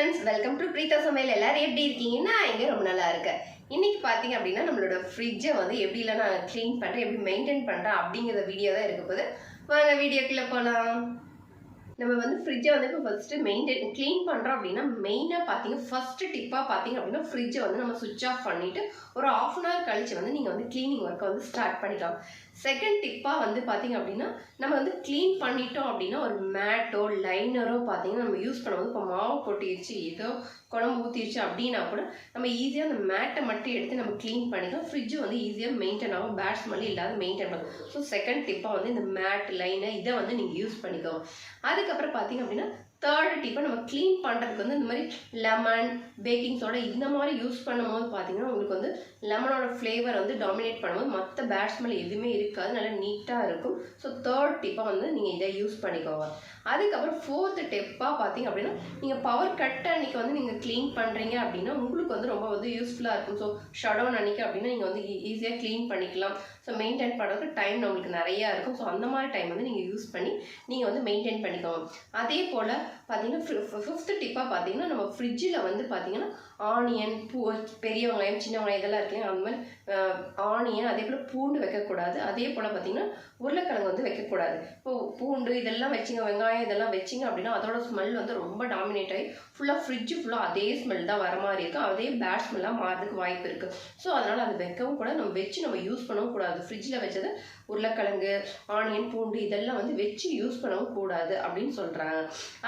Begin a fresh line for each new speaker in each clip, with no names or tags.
Friends, welcome to Preetha சமையல். எல்லாரும் எப்படி இருக்கீங்க? நான் இங்கே ரொம்ப நல்லா இருக்கேன். இன்னைக்கு பார்த்தீங்க அப்படின்னா நம்மளோட ஃப்ரிட்ஜை வந்து எப்படிலாம் நான் க்ளீன் பண்ணுறேன், எப்படி மெயின்டைன் பண்ணுறேன் அப்படிங்கிற வீடியோ தான் இருக்க போது. வாங்க வீடியோக்குள்ளே போகலாம். நம்ம வந்து ஃப்ரிட்ஜை வந்து இப்போ ஃபஸ்ட்டு க்ளீன் பண்ணுறோம் அப்படின்னா மெயினாக பார்த்தீங்க ஃபஸ்ட்டு டிப்பாக பார்த்தீங்க அப்படின்னா ஃப்ரிட்ஜை வந்து நம்ம சுவிட்ச் ஆஃப் பண்ணிவிட்டு ஒரு ½ அன் ஹவர் கழிச்சு வந்து நீங்கள் வந்து க்ளீனிங் ஒர்க்கை வந்து ஸ்டார்ட் பண்ணிக்கலாம். செகண்ட் டிப்பாக வந்து பார்த்தீங்க அப்படின்னா நம்ம வந்து க்ளீன் பண்ணிட்டோம் அப்படின்னா ஒரு மேட்டோ லைனரோ பார்த்தீங்கன்னா நம்ம யூஸ் பண்ணும்போது இப்போ மாவு கொட்டிடுச்சு ஏதோ குழம்பு ஊற்றிடுச்சு அப்படின்னா கூட நம்ம ஈஸியாக அந்த மேட்டை மட்டும் எடுத்து நம்ம க்ளீன் பண்ணிக்கலாம். ஃப்ரிட்ஜு வந்து ஈஸியாக மெயின்டைன் ஆகும், பேட் ஸ்மெல் இல்லாத மெயின்டைன் பண்ணும். ஸோ செகண்ட் டிப்பாக வந்து இந்த மேட் லைனை இதை வந்து நீங்கள் யூஸ் பண்ணிக்கோங்க. அதுக்கப்புறம் பார்த்தீங்க அப்படின்னா தேர்ட் டிப்பை நம்ம க்ளீன் பண்ணுறதுக்கு வந்து இந்த மாதிரி லெமன் பேக்கிங் சோடா இந்த மாதிரி யூஸ் பண்ணும்போது பார்த்தீங்கன்னா உங்களுக்கு வந்து லெமனோட ஃப்ளேவர் வந்து டாமினேட் பண்ணும்போது மற்ற பேட் ஸ்மெல் எதுவுமே இருக்காது, நல்லா நீட்டாக இருக்கும். ஸோ தேர்ட் டிப்பாக வந்து நீங்கள் இதை யூஸ் பண்ணிக்கோங்க. அதுக்கப்புறம் ஃபோர்த்து டிப்பாக பார்த்தீங்க அப்படின்னா நீங்கள் பவர் கட் அன்றைக்கி வந்து நீங்கள் க்ளீன் பண்ணுறீங்க அப்படின்னா உங்களுக்கு வந்து ரொம்ப வந்து யூஸ்ஃபுல்லாக இருக்கும். ஸோ ஷட் டவுன் அன்றைக்கி அப்படின்னா நீங்கள் வந்து ஈஸியாக க்ளீன் பண்ணிக்கலாம். ஸோ மெயின்டைன் பண்ணுறதுக்கு டைம் நம்மளுக்கு நிறையா இருக்கும். ஸோ அந்த மாதிரி டைம் வந்து நீங்கள் யூஸ் பண்ணி நீங்கள் வந்து மெயின்டைன் பண்ணிக்கோங்க. அதே போல் பார்த்தீங்கன்னா ஃபிஃப்த்து டிப்பாக பார்த்தீங்கன்னா நம்ம ஃப்ரிட்ஜில் வந்து பார்த்தீங்கன்னா ஆனியன் பெரிய வெங்காயம் சின்ன வெங்காயம் இதெல்லாம் இருக்குல்லையா, அந்த மாதிரி ஆனியன் அதே போல் பூண்டு வைக்கக்கூடாது. அதே போல் பார்த்தீங்கன்னா உருளைக்கிழங்கு வந்து வைக்கக்கூடாது. இப்போ பூண்டு இதெல்லாம் வச்சிங்க, வெங்காயம் இதெல்லாம் வச்சிங்க அப்படின்னா அதோட ஸ்மெல் வந்து ரொம்ப டாமினேட் ஆகி ஃபுல்லாக ஃப்ரிட்ஜு ஃபுல்லாக அதே ஸ்மெல் தான் வர மாதிரி இருக்கும். அதே பேட் ஸ்மெல்லாக மாறதுக்கு வாய்ப்பு இருக்குது. ஸோ அதனால் அது வைக்கவும் கூட நம்ம வச்சு நம்ம யூஸ் பண்ணவும் கூடாது. ஃப்ரிட்ஜில் வச்சது உருளைக்கிழங்கு ஆனியன் பூண்டு இதெல்லாம் வந்து வச்சு யூஸ் பண்ணவும் கூடாது அப்படின்னு சொல்கிறாங்க.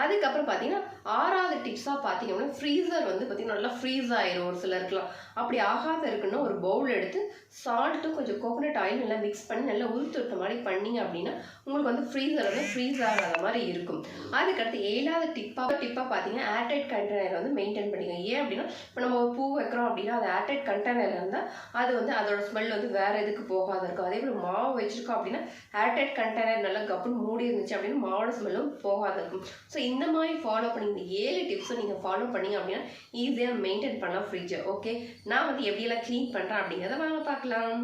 அதுக்கப்புறம் பார்த்தீங்கன்னா ஆறாவது டிப்ஸாக பார்த்தீங்க அப்படின்னா ஃப்ரீசர் வந்து பார்த்தீங்கன்னா நல்லா ஃப்ரீஸ் ஆயிரும் ஒரு சிலருக்குலாம். அப்படி ஆகாத இருக்குன்னா ஒரு பவுல் எடுத்து சால்ட்டும் கொஞ்சம் கோகோனட் ஆயில் நல்லா மிக்ஸ் பண்ணி நல்லா உளுத்து மாதிரி பண்ணிங்க அப்படின்னா உங்களுக்கு வந்து ஃப்ரீசர் வந்து ஃப்ரீஸ் ஆகாத மாதிரி இருக்கும். அதுக்கடுத்து ஏழாவது டிப்பாக பார்த்தீங்கன்னா ஏர்டைட் கண்டெய்னர் வந்து மெயின்டைன் பண்ணிக்கோங்க. ஏன் அப்படின்னா இப்போ நம்ம ஒரு பூ வைக்கிறோம் அப்படின்னா அது ஏர்டைட் கண்டெய்னர் இருந்தால் அது வந்து அதோட ஸ்மெல் வந்து வேறு எதுக்கு போகாத இருக்கும். அதே போல் மாவு வச்சுருக்கோம் அப்படின்னா ஏர்டைட் கண்டெய்னர் நல்லா கப்புன்னு மூடி இருந்துச்சு அப்படின்னா மாவோட ஸ்மெல்லும் போகாத இருக்கும். ஸோ இந்த மாதிரி ஃபாலோ பண்ணி இந்த 7 டிப்ஸும் நீங்கள் ஃபாலோ பண்ணிங்க அப்படின்னா ஈஸியாக மெயின்டைன் பண்ணலாம் ஃப்ரிட்ஜை. ஓகே, நான் வந்து எப்படியெல்லாம் க்ளீன் பண்ணுறேன் அப்படிங்கிறத வாங்க பார்க்கலாம்.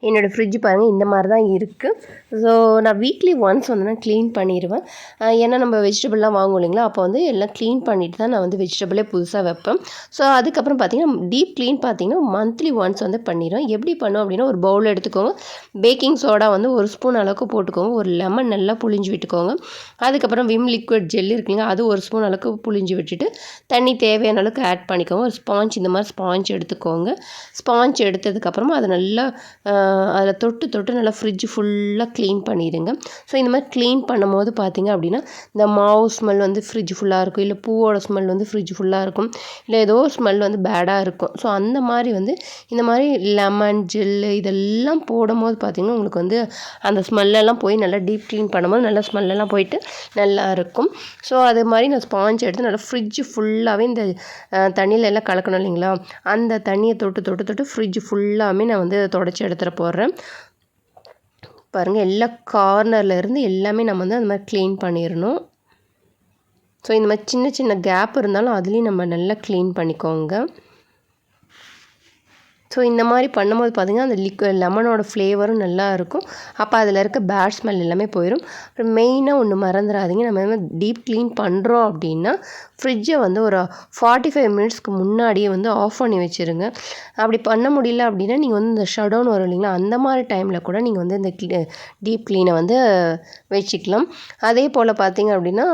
என்னோடய ஃப்ரிட்ஜ் பாருங்கள் இந்த மாதிரி தான் இருக்குது. ஸோ நான் வீக்லி ஒன்ஸ் வந்து நான் க்ளீன் பண்ணிடுவேன். ஏன்னா நம்ம வெஜிடபிள்லாம் வாங்குவோம் இல்லைங்களா, அப்போ வந்து எல்லாம் க்ளீன் பண்ணிவிட்டு தான் நான் வந்து வெஜிடபிளே புதுசாக வைப்பேன். ஸோ அதுக்கப்புறம் பார்த்திங்கன்னா டீப் க்ளீன் பார்த்திங்கன்னா மந்த்லி ஒன்ஸ் வந்து பண்ணிடுவேன். எப்படி பண்ணுவோம் அப்படின்னா ஒரு பவுல் எடுத்துக்கோங்க, பேக்கிங் சோடா வந்து 1 ஸ்பூன் அளவுக்கு போட்டுக்கோங்க, ஒரு லெமன் நல்லா புழிஞ்சு விட்டுக்கோங்க. அதுக்கப்புறம் விம் லிக்விட் ஜெல் இருக்குங்க, அது 1 ஸ்பூன் அளவுக்கு புழிஞ்சு விட்டுட்டு தண்ணி தேவையான அளவுக்கு ஆட் பண்ணிக்கோங்க. ஒரு ஸ்பாஞ்ச் இந்த மாதிரி ஸ்பாஞ்ச் எடுத்துக்கோங்க. ஸ்பாஞ்ச் எடுத்ததுக்கப்புறமா அதை நல்லா அதில் தொட்டு நல்லா ஃப்ரிட்ஜ் ஃபுல்லாக க்ளீன் பண்ணிடுங்க. ஸோ இந்த மாதிரி க்ளீன் பண்ணும்போது பார்த்திங்க அப்படின்னா இந்த மாவு ஸ்மெல் வந்து ஃப்ரிட்ஜ் ஃபுல்லாக இருக்கும், இல்லை பூவோட ஸ்மெல் வந்து ஃப்ரிட்ஜ் ஃபுல்லாக இருக்கும், இல்லை ஏதோ ஒரு ஸ்மெல் வந்து பேடாக இருக்கும். ஸோ அந்த மாதிரி வந்து இந்த மாதிரி லெமன் ஜெல்லு இதெல்லாம் போடும்போது பார்த்திங்கன்னா உங்களுக்கு வந்து அந்த ஸ்மெல்லெல்லாம் போய் நல்லா டீப் க்ளீன் பண்ணும்போது நல்லா ஸ்மெல்லெல்லாம் போயிட்டு நல்லா இருக்கும். ஸோ அது மாதிரி நான் ஸ்பாஞ்ச் எடுத்து நல்லா ஃப்ரிட்ஜ் ஃபுல்லாகவே இந்த தண்ணியில் எல்லாம் கலக்கணும் இல்லைங்களா, அந்த தண்ணியை தொட்டு ஃப்ரிட்ஜ் ஃபுல்லாகவே நான் வந்து தொடச்சி எடுத்துகிட்டு போடுறேன். பாருங்கள் எல்லா கார்னரில் இருந்து எல்லாமே நம்ம வந்து அந்த மாதிரி க்ளீன் பண்ணிடணும். ஸோ இந்த மாதிரி சின்ன சின்ன கேப் இருந்தாலும் அதுலேயும் நம்ம நல்லா க்ளீன் பண்ணிக்கோங்க. ஸோ இந்த மாதிரி பண்ணும்போது பார்த்திங்கன்னா அந்த லெமனோட ஃப்ளேவரும் நல்லா இருக்கும். அப்போ அதில் இருக்க பேட் ஸ்மெல் எல்லாமே போயிடும். அப்புறம் மெயினாக ஒன்று மறந்துடாதீங்க, நம்ம வந்து டீப் க்ளீன் பண்ணுறோம் அப்படின்னா ஃப்ரிட்ஜை வந்து ஒரு 45 மினிட்ஸ்க்கு முன்னாடியே வந்து ஆஃப் பண்ணி வச்சுருங்க. அப்படி பண்ண முடியல அப்படின்னா நீங்கள் வந்து இந்த ஷட் டவுன் வரும் இல்லைங்களா, அந்த மாதிரி டைமில் கூட நீங்கள் வந்து இந்த டீப் க்ளீனை வந்து வச்சுக்கலாம். அதே போல் பார்த்திங்க அப்படின்னா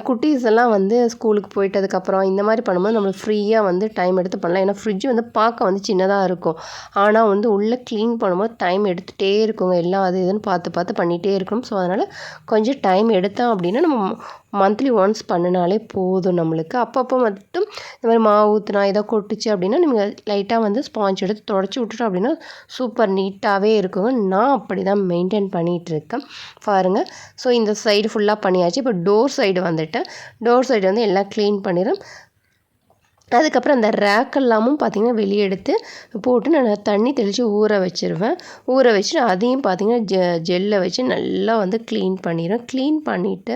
குட்டீஸ் எல்லாம் வந்து ஸ்கூலுக்கு போயிட்டதுக்கப்புறம் இந்த மாதிரி பண்ணும்போது நம்மளுக்கு ஃப்ரீயாக வந்து டைம் எடுத்து பண்ணலாம். ஏன்னா ஃப்ரிட்ஜ் வந்து பார்க்க வந்து சின்னதாக இருக்கும், ஆனால் வந்து உள்ளே க்ளீன் பண்ணும்போது டைம் எடுத்துகிட்டே இருக்குங்க. எல்லாம் அது இதுன்னு பார்த்து பண்ணிகிட்டே இருக்கணும். ஸோ அதனால் கொஞ்சம் டைம் எடுத்தோம் அப்படின்னா நம்ம மந்த்லி ஒன்ஸ் பண்ணினாலே போதும் நம்மளுக்கு. அப்பப்போ மட்டும் இந்த மாதிரி மாவு ஊற்றுனா ஏதோ கொட்டுச்சு அப்படின்னா நீங்கள் லைட்டாக வந்து ஸ்பாஞ்ச் எடுத்து தொடச்சி விட்டுட்டோம் அப்படின்னா சூப்பர் நீட்டாகவே இருக்குங்க. நான் அப்படி தான் மெயின்டைன் பண்ணிகிட்ருக்கேன் பாருங்கள். ஸோ இந்த சைடு ஃபுல்லாக பண்ணியாச்சு. இப்போ டோர் சைடு வந்துட்டேன். டோர் சைடு வந்து எல்லாம் க்ளீன் பண்ணிடுறேன். அதுக்கப்புறம் அந்த ரேக்கெல்லாமும் பார்த்திங்கன்னா வெளியே எடுத்து போட்டு நான் தண்ணி தெளித்து ஊற வச்சுருவேன். ஊற வச்சுட்டு அதையும் பார்த்திங்கன்னா ஜெல்லை வச்சு நல்லா வந்து க்ளீன் பண்ணிடுவேன். க்ளீன் பண்ணிவிட்டு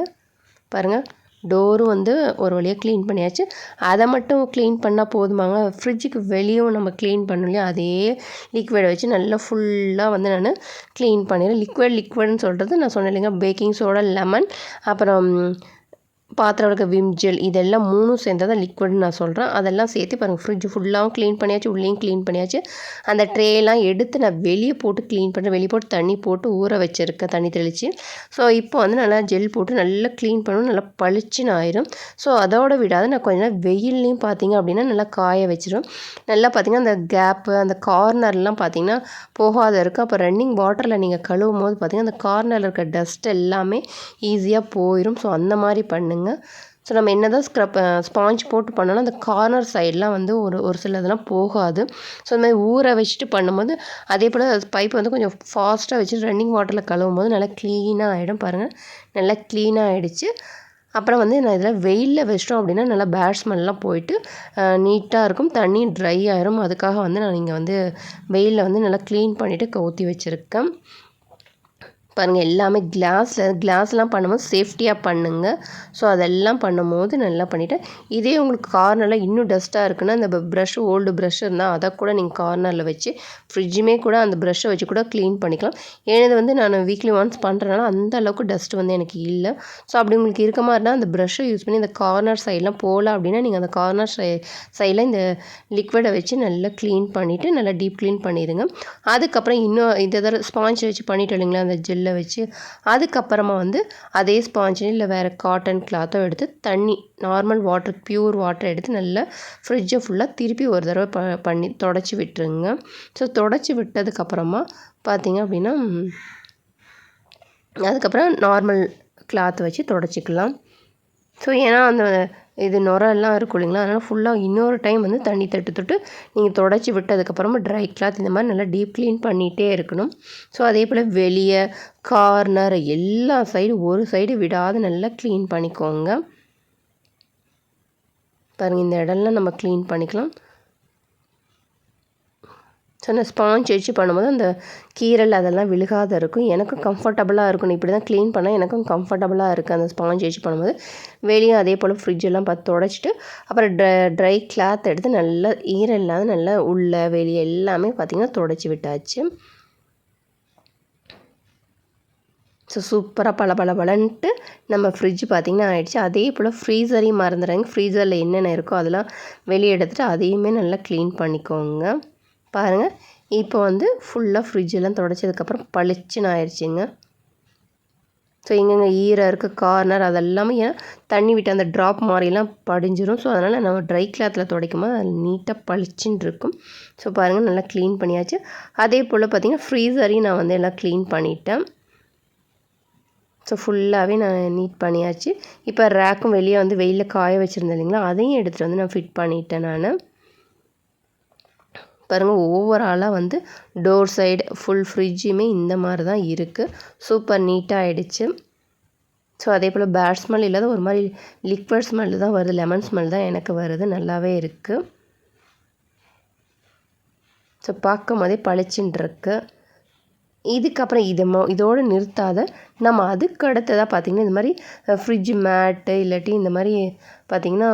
பாருங்கள் டோரும் வந்து ஒரு வழியாக க்ளீன் பண்ணியாச்சு. அதை மட்டும் க்ளீன் பண்ணால் போதுமாங்க, ஃப்ரிட்ஜுக்கு வெளியும் நம்ம க்ளீன் பண்ணணும் இல்லையா, அதே லிக்விடை வச்சு நல்லா ஃபுல்லாக வந்து நான் க்ளீன் பண்ணிடுறேன். லிக்விட்னு சொல்கிறது நான் சொன்னேன் இல்லைங்க, பேக்கிங் சோடா லெமன் அப்புறம் பாத்திரம் விளக்க விம் ஜெல் இதெல்லாம் 3ம் சேர்ந்தா தான் லிக்விட்னு நான் சொல்கிறேன். அதெல்லாம் சேர்த்து பாருங்கள் ஃப்ரிட்ஜ் ஃபுல்லாகவும் க்ளீன் பண்ணியாச்சு, உள்ளேயும் க்ளீன் பண்ணியாச்சு. அந்த ட்ரேலாம் எடுத்து நான் வெளியே போட்டு க்ளீன் பண்ணுறேன். வெளியே போட்டு தண்ணி போட்டு ஊற வச்சுருக்கேன், தண்ணி தெளித்து. ஸோ இப்போ வந்து நல்லா ஜெல் போட்டு நல்லா க்ளீன் பண்ணணும், நல்லா பளிச்சுன்னு ஆயிரும். ஸோ அதோட விடாது நான் கொஞ்ச நேரம் வெயில்லையும் பார்த்திங்க அப்படின்னா நல்லா காய வச்சிடும். நல்லா பார்த்திங்கன்னா அந்த கேப்பு அந்த கார்னர்லாம் பார்த்திங்கன்னா போகாத இருக்குது. அப்போ ரன்னிங் வாட்டரில் நீங்கள் கழுவும் போது பார்த்திங்கன்னா அந்த கார்னரில் இருக்க டஸ்ட் எல்லாமே ஈஸியாக போயிடும். ஸோ அந்த மாதிரி பண்ணுங்க. ஸோ நம்ம என்ன தான் ஸ்பாஞ்ச் போட்டு பண்ணோன்னா அந்த கார்னர் சைடெலாம் வந்து ஒரு சில இதெல்லாம் போகாது. ஸோ இந்த மாதிரி ஊற வச்சுட்டு பண்ணும்போது அதே போல் பைப் வந்து கொஞ்சம் ஃபாஸ்ட்டாக வச்சுட்டு ரன்னிங் வாட்டரில் கழுவும் போது நல்லா க்ளீனாக ஆகிடும். பாருங்கள் நல்லா க்ளீனாக ஆகிடுச்சு. அப்புறம் வந்து நான் இதில் வெயிலில் வச்சிட்டோம் அப்படின்னா நல்லா பேட் ஸ்மெல்லாம் போயிட்டு நீட்டாக இருக்கும், தண்ணி ட்ரை ஆயிரும். அதுக்காக வந்து நான் இங்கே வந்து வெயிலில் வந்து நல்லா க்ளீன் பண்ணிவிட்டு கவுத்தி வச்சுருக்கேன். பாருங்கள் எல்லாமே கிளாஸ்லாம் பண்ணும்போது சேஃப்டியாக பண்ணுங்கள். ஸோ அதெல்லாம் பண்ணும்போது நல்லா பண்ணிவிட்டேன். இதே உங்களுக்கு கார்னரில் இன்னும் டஸ்ட்டாக இருக்குன்னா இந்த ஓல்டு ப்ரஷ் இருந்தால் அதை கூட நீங்கள் கார்னரில் வச்சு ஃப்ரிட்ஜுமே கூட அந்த ப்ரஷ்ஷை வச்சு கூட க்ளீன் பண்ணிக்கலாம். ஏன்னா வந்து நான் வீக்லி ஒன்ஸ் பண்ணுறதுனால அந்த அளவுக்கு டஸ்ட் வந்து எனக்கு இல்லை. ஸோ அப்படி உங்களுக்கு இருக்க மாதிரினா அந்த ப்ரஷ்ஷை யூஸ் பண்ணி இந்த கார்னர் சைடெலாம் போகல அப்படின்னா நீங்கள் அந்த கார்னர் சைடில் இந்த லிக்விடை வச்சு நல்லா க்ளீன் பண்ணிவிட்டு நல்லா டீப் க்ளீன் பண்ணிடுங்க. அதுக்கப்புறம் இன்னும் இந்த ஸ்பாஞ்ச் வச்சு பண்ணிவிட்டு இல்லைங்களா அந்த ஜெல்லை வச்சு அதுக்கப்புறமா வந்து அதே ஸ்பாஞ்சு இல்லை வேறு காட்டன் கிளாத்தோ எடுத்து தண்ணி நார்மல் வாட்டர் பியூர் வாட்டர் எடுத்து நல்லா ஃப்ரிட்ஜை ஃபுல்லாக திருப்பி ஒரு தடவை பண்ணி தொடச்சி விட்டுருங்க. ஸோ தொடச்சி விட்டதுக்கப்புறமா பார்த்திங்க அப்படின்னா அதுக்கப்புறம் நார்மல் கிளாத் வச்சு தொடச்சிக்கலாம். ஸோ ஏன்னா அந்த இது நுரெல்லாம் இருக்கும் இல்லைங்களா, அதனால் ஃபுல்லாக இன்னொரு டைம் வந்து தண்ணி தொட்டு நீங்கள் தொடச்சி விட்டதுக்கப்புறமா ட்ரை கிளாத் இந்த மாதிரி நல்லா டீப் க்ளீன் பண்ணிகிட்டே இருக்கணும். ஸோ அதே போல் வெளியே கார்னர் எல்லா சைடு ஒரு சைடு விடாது நல்லா க்ளீன் பண்ணிக்கோங்க. பாருங்கள் இந்த இடம்லாம் நம்ம க்ளீன் பண்ணிக்கலாம். ஸோ அந்த ஸ்பாஞ்ச் வச்சு பண்ணும்போது அந்த கீரல் அதெல்லாம் விழுகாத இருக்கும், எனக்கும் கம்ஃபர்டபுளாக இருக்கும். இப்படி தான் க்ளீன் பண்ணால் எனக்கும் கம்ஃபர்டபுளாக இருக்குது அந்த ஸ்பாஞ்ச் வச்சு பண்ணும்போது. வெளியே அதே போல் ஃப்ரிட்ஜெல்லாம் பார்த்து தொடச்சிட்டு அப்புறம் ட்ரை கிளாத் எடுத்து நல்லா ஈரம் இல்லாத நல்லா உள்ள வெளியே எல்லாமே பார்த்திங்கன்னா தொடச்சி விட்டாச்சு. ஸோ சூப்பராக பலன்ட்டு நம்ம ஃப்ரிட்ஜ் பார்த்திங்கன்னா ஆகிடுச்சு. அதே போல் ஃப்ரீசரையும் மறந்துடுறாங்க. ஃப்ரீசரில் என்னென்ன இருக்கோ அதெல்லாம் வெளியே எடுத்துகிட்டு அதையுமே நல்லா க்ளீன் பண்ணிக்கோங்க. பாருங்கள் இப்போ வந்து ஃபுல்லாக ஃப்ரிட்ஜெல்லாம் தொடச்சதுக்கப்புறம் பளிச்சுன்னு ஆயிடுச்சுங்க. ஸோ எங்கெங்கே ஈரம் இருக்குது கார்னர் அதெல்லாமே ஏன் தண்ணி விட்டு அந்த ட்ராப் மாதிரிலாம் படிஞ்சிடும். ஸோ அதனால் நம்ம ட்ரை கிளாத்தில் துடைக்கும் போது அது நீட்டாக பளிச்சுன்னு இருக்கும். ஸோ பாருங்கள் நல்லா க்ளீன் பண்ணியாச்சு. அதே போல் பார்த்திங்கன்னா ஃப்ரீசரையும் நான் வந்து எல்லாம் க்ளீன் பண்ணிட்டேன். ஸோ ஃபுல்லாகவே நான் நீட் பண்ணியாச்சு. இப்போ ரேக்கும் வெளியே வந்து வெயிலில் காய வச்சுருந்தேன் இல்லைங்களா, அதையும் எடுத்துகிட்டு வந்து நான் ஃபிட் பண்ணிட்டேன். நான் பாருங்கள் ஓவராலாக வந்து டோர் சைடு ஃபுல் ஃப்ரிட்ஜுமே இந்த மாதிரி தான் இருக்குது. சூப்பர் நீட்டாக ஆகிடுச்சு. ஸோ அதே போல் பேட் ஸ்மெல் இல்லாத ஒரு மாதிரி லிக்விட் ஸ்மெல் தான் வருது, லெமன் ஸ்மெல் தான் எனக்கு வருது, நல்லாவே இருக்குது. ஸோ பார்க்கும் போதே பளிச்சுன்னு இருக்குது. இதுக்கப்புறம் இதோடு நிறுத்தாத நம்ம அதுக்கு அடுத்ததாக பார்த்திங்கன்னா இந்த மாதிரி ஃப்ரிட்ஜ் மேட்டு இல்லாட்டி இந்த மாதிரி பார்த்திங்கன்னா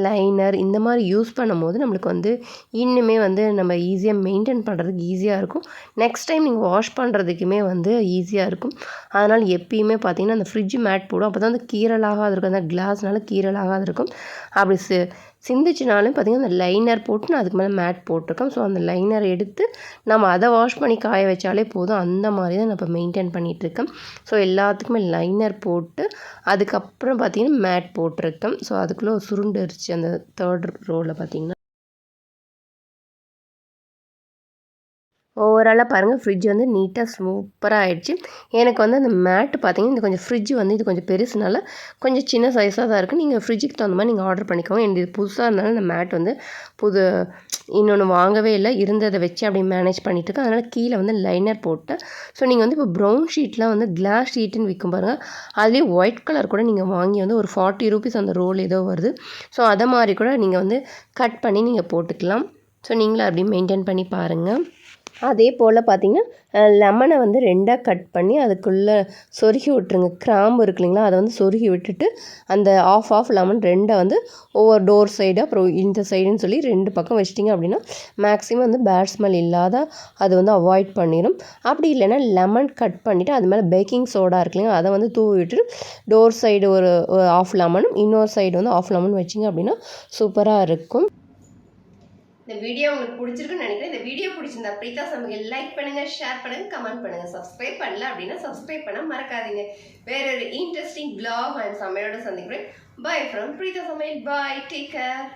லைனர் இந்த மாதிரி யூஸ் பண்ணும்போது நம்மளுக்கு வந்து இன்னுமே வந்து நம்ம ஈஸியாக மெயின்டைன் பண்ணுறதுக்கு ஈஸியாக இருக்கும். நெக்ஸ்ட் டைம் நீங்கள் வாஷ் பண்ணுறதுக்குமே வந்து ஈஸியாக இருக்கும். அதனால் எப்பயுமே பார்த்திங்கன்னா அந்த ஃப்ரிட்ஜ் மேட் போடும், அப்போ தான் அந்த கீரலாகாது இருக்கும், அந்த கிளாஸ்னால கீரலாகாது இருக்கும். அப்படி சிந்துச்சுனாலும் பார்த்திங்கன்னா அந்த லைனர் போட்டு நான் அதுக்கு மேலே மேட் போட்டிருக்கேன். ஸோ அந்த லைனர் எடுத்து நம்ம அதை வாஷ் பண்ணி காய வச்சாலே போதும். அந்த மாதிரி தான் நான் இப்போ மெயின்டைன் பண்ணிகிட்ருக்கேன். ஸோ எல்லாத்துக்குமே லைனர் போட்டு அதுக்கப்புறம் பார்த்திங்கன்னா மேட் போட்டிருக்கேன். ஸோ அதுக்குள்ளே சுருண்டுருச்சு அந்த 3rd ரோவில் பார்த்திங்கன்னா. ஓவராலாக பாருங்கள் ஃப்ரிட்ஜ் வந்து நீட்டாக சூப்பராக ஆகிடுச்சு. எனக்கு வந்து அந்த மேட்டு பார்த்திங்கன்னா இந்த கொஞ்சம் ஃப்ரிட்ஜ் வந்து இது கொஞ்சம் பெருசுனால கொஞ்சம் சின்ன சைஸாக தான் இருக்குது. நீங்கள் ஃப்ரிட்ஜுக்கு தகுந்த மாதிரி நீங்கள் ஆர்டர் பண்ணிக்கோங்க. எனக்கு இது புதுசாக இருந்தாலும் இந்த மேட் வந்து இன்னொன்று வாங்கவே இல்லை, இருந்ததை வச்சு அப்படி மேனேஜ் பண்ணிகிட்ருக்கேன். அதனால் கீழே வந்து லைனர் போட்டேன். ஸோ நீங்கள் வந்து இப்போ ப்ரௌன் ஷீட்லாம் வந்து கிளாஸ் ஷீட்டுன்னு விற்கும் பாருங்கள், அதுலேயே ஒயிட் கலர் கூட நீங்கள் வாங்கி வந்து ஒரு 40 ரூபீஸ் அந்த ரோல் ஏதோ வருது. ஸோ அதை மாதிரி கூட நீங்கள் வந்து கட் பண்ணி நீங்கள் போட்டுக்கலாம். ஸோ நீங்களும் அப்படி மெயின்டைன் பண்ணி பாருங்கள். அதே போல் பார்த்திங்கன்னா லெமனை வந்து ரெண்டாக கட் பண்ணி அதுக்குள்ளே சொருகி விட்டுருங்க. கிராம்பு இருக்கு இல்லைங்களா, அதை வந்து சொருகி விட்டுட்டு அந்த ஆஃப் லெமன் ரெண்டை வந்து ஒவ்வொரு டோர் சைடு அப்புறம் இந்த சைடுன்னு சொல்லி 2 பக்கம் வச்சிட்டிங்க அப்படின்னா மேக்ஸிமம் வந்து பேட் ஸ்மெல் இல்லாத அது வந்து அவாய்ட் பண்ணிடும். அப்படி இல்லைன்னா லெமன் கட் பண்ணிவிட்டு அது மேலே பேக்கிங் சோடா இருக்கு இல்லைங்களா, அதை வந்து தூவி விட்டுட்டு டோர் சைடு ஒரு ஆஃப் லெமனும் இன்னொரு சைடு வந்து ஆஃப் லெமன் வச்சிங்க அப்படின்னா சூப்பராக இருக்கும். இந்த வீடியோ உங்களுக்கு பிடிச்சிருக்குன்னு நினைக்கிறேன். இந்த வீடியோ பிடிச்சிருந்தா பிரீதா சமையல் லைக் பண்ணுங்க, ஷேர் பண்ணுங்க, கமெண்ட் பண்ணுங்க. சப்ஸ்கிரைப் பண்ணல அப்படின்னா சப்ஸ்கிரைப் பண்ண மறக்காதீங்க. வேற ஒரு இன்ட்ரெஸ்டிங் vlog அண்ட் சமையலோட சந்திக்கிறேன். பை ஃப்ரம் பிரீதா சமையல். Bye, take care.